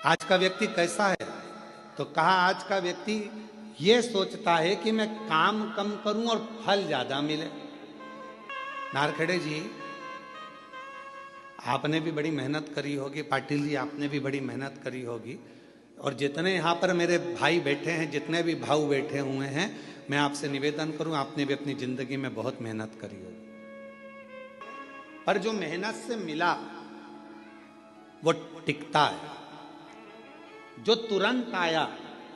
आज का व्यक्ति कैसा है? तो कहा आज का व्यक्ति ये सोचता है कि मैं काम कम करूं और फल ज्यादा मिले। नारखेड़े जी, आपने भी बड़ी मेहनत करी होगी, पाटिल जी आपने भी बड़ी मेहनत करी होगी, और जितने यहाँ पर मेरे भाई बैठे हैं, जितने भी भाऊ बैठे हुए हैं, मैं आपसे निवेदन करूं, आपने भी अपनी जिंदगी में बहुत मेहनत करी होगी, पर जो मेहनत से मिला वो टिकता है, जो तुरंत आया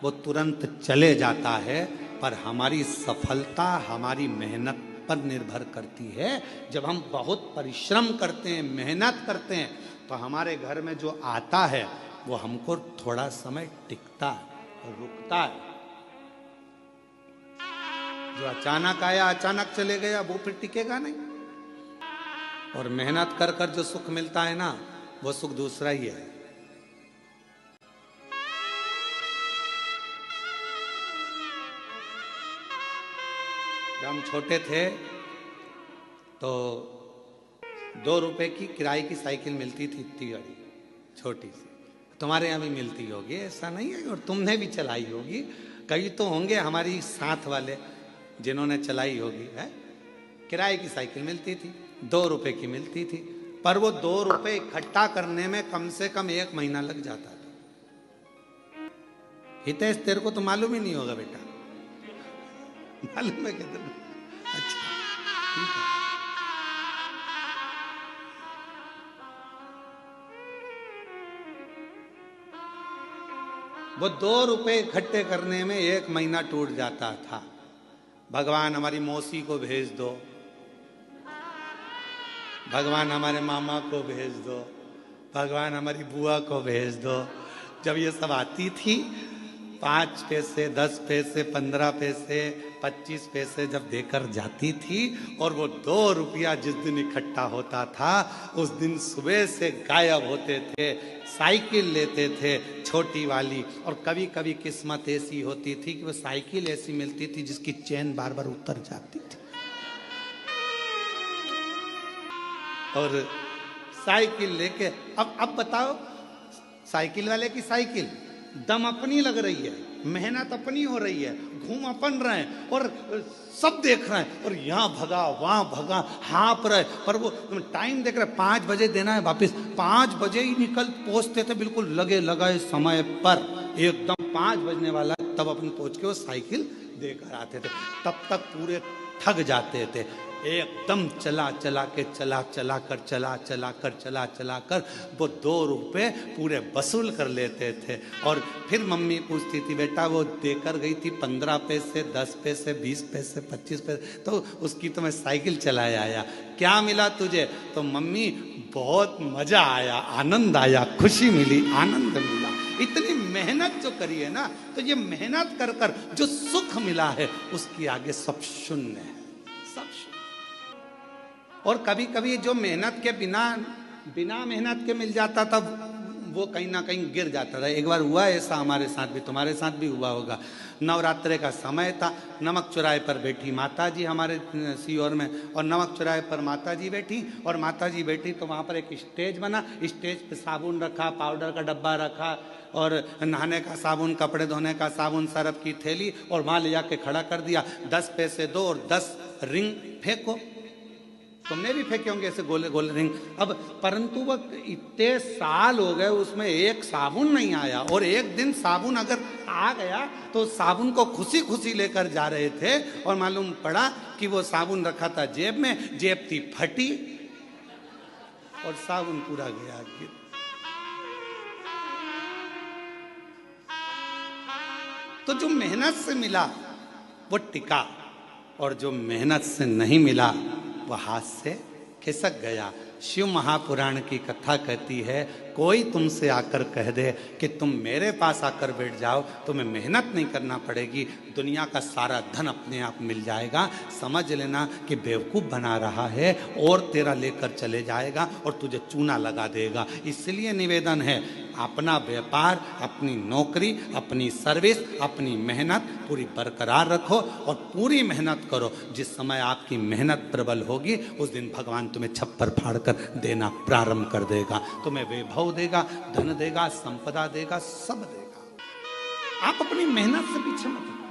वो तुरंत चले जाता है। पर हमारी सफलता हमारी मेहनत पर निर्भर करती है। जब हम बहुत परिश्रम करते हैं, मेहनत करते हैं, तो हमारे घर में जो आता है वो हमको थोड़ा समय टिकता है, रुकता है। जो अचानक आया अचानक चले गया वो फिर टिकेगा नहीं। और मेहनत कर कर जो सुख मिलता है ना, वो सुख दूसरा ही है। जब हम छोटे थे तो 2 रुपए की किराए की साइकिल मिलती थी, इतनी बड़ी छोटी सी। तुम्हारे यहाँ भी मिलती होगी, ऐसा नहीं है, और तुमने भी चलाई होगी। कई तो होंगे हमारी साथ वाले जिन्होंने चलाई होगी। है, किराए की साइकिल मिलती थी, 2 रुपए की मिलती थी, पर वो 2 रुपए इकट्ठा करने में कम से कम 1 महीना लग जाता था। हितेश, तेरे को तो मालूम ही नहीं होगा बेटा, मालूम है क्या? अच्छा, ठीक है। वो 2 रुपए इकट्ठे करने में 1 महीना टूट जाता था। भगवान हमारी मौसी को भेज दो, भगवान हमारे मामा को भेज दो, भगवान हमारी बुआ को भेज दो। जब ये सब आती थी, 5 पैसे, 10 पैसे, 15 पैसे, 25 पैसे जब देकर जाती थी, और वो 2 रुपया जिस दिन इकट्ठा होता था, उस दिन सुबह से गायब होते थे। साइकिल लेते थे छोटी वाली, और कभी कभी किस्मत ऐसी होती थी कि वो साइकिल ऐसी मिलती थी जिसकी चेन बार बार उतर जाती थी। और साइकिल लेके अब बताओ, साइकिल वाले की साइकिल दम अपनी लग रही है, मेहनत अपनी हो रही है, घूम अपन रहे हैं, और सब देख रहे हैं, और यहाँ भगा वहां भगा, हाँप रहे, पर वो टाइम देख रहे, 5 बजे देना है वापस। 5 बजे ही निकल पहुंचते थे, बिल्कुल लगे लगाए समय पर, एकदम 5 बजने वाला, तब अपन पहुंच के वो साइकिल देकर आते थे। तब तक पूरे थक जाते थे, एकदम चला कर वो 2 रुपए पूरे वसूल कर लेते थे। और फिर मम्मी पूछती थी, बेटा वो देकर गई थी 15 पैसे, 10 पैसे, 20 पैसे, 25 पैसे, तो उसकी तो मैं साइकिल चलाए आया, क्या मिला तुझे? तो मम्मी बहुत मजा आया, आनंद आया, खुशी मिली, आनंद मिला। इतनी मेहनत जो करी है ना, तो ये मेहनत कर कर जो सुख मिला है, उसकी आगे सब शून्य है, सब शून्य। और कभी कभी जो मेहनत के बिना मेहनत के मिल जाता, तब वो कहीं ना कहीं गिर जाता था। एक बार हुआ ऐसा हमारे साथ भी, तुम्हारे साथ भी हुआ होगा। नवरात्रे का समय था, नमक चौराहे पर बैठी माता जी हमारे सीहोर में, और नमक चौराहे पर माता जी बैठी, और माता जी बैठी तो वहाँ पर एक स्टेज बना, स्टेज पे साबुन रखा, पाउडर का डब्बा रखा, और नहाने का साबुन, कपड़े धोने का साबुन, सरफ की थैली, और वहाँ ले जाके खड़ा कर दिया। 10 पैसे दो और 10 रिंग फेंको। तुमने भी फेंके होंगे ऐसे गोले गोले रिंग। अब परंतु वो इतने साल हो गए, उसमें एक साबुन नहीं आया, और एक दिन साबुन अगर आ गया तो साबुन को खुशी खुशी लेकर जा रहे थे, और मालूम पड़ा कि वो साबुन रखा था जेब में, जेब थी फटी, और साबुन पूरा गया गिर। तो जो मेहनत से मिला वो टिका, और जो मेहनत से नहीं मिला वो हाथ से खिसक गया। शिव महापुराण की कथा कहती है, कोई तुमसे आकर कह दे कि तुम मेरे पास आकर बैठ जाओ, तुम्हें मेहनत नहीं करना पड़ेगी, दुनिया का सारा धन अपने आप मिल जाएगा, समझ लेना कि बेवकूफ़ बना रहा है, और तेरा लेकर चले जाएगा और तुझे चूना लगा देगा। इसलिए निवेदन है, अपना व्यापार, अपनी नौकरी, अपनी सर्विस, अपनी मेहनत पूरी बरकरार रखो, और पूरी मेहनत करो। जिस समय आपकी मेहनत प्रबल होगी, उस दिन भगवान तुम्हें छप्पर फाड़ कर देना प्रारंभ कर देगा, तुम्हें वैभव प्रभाव देगा, धन देगा, संपदा देगा, सब देगा। आप अपनी मेहनत से पीछे मत हटो।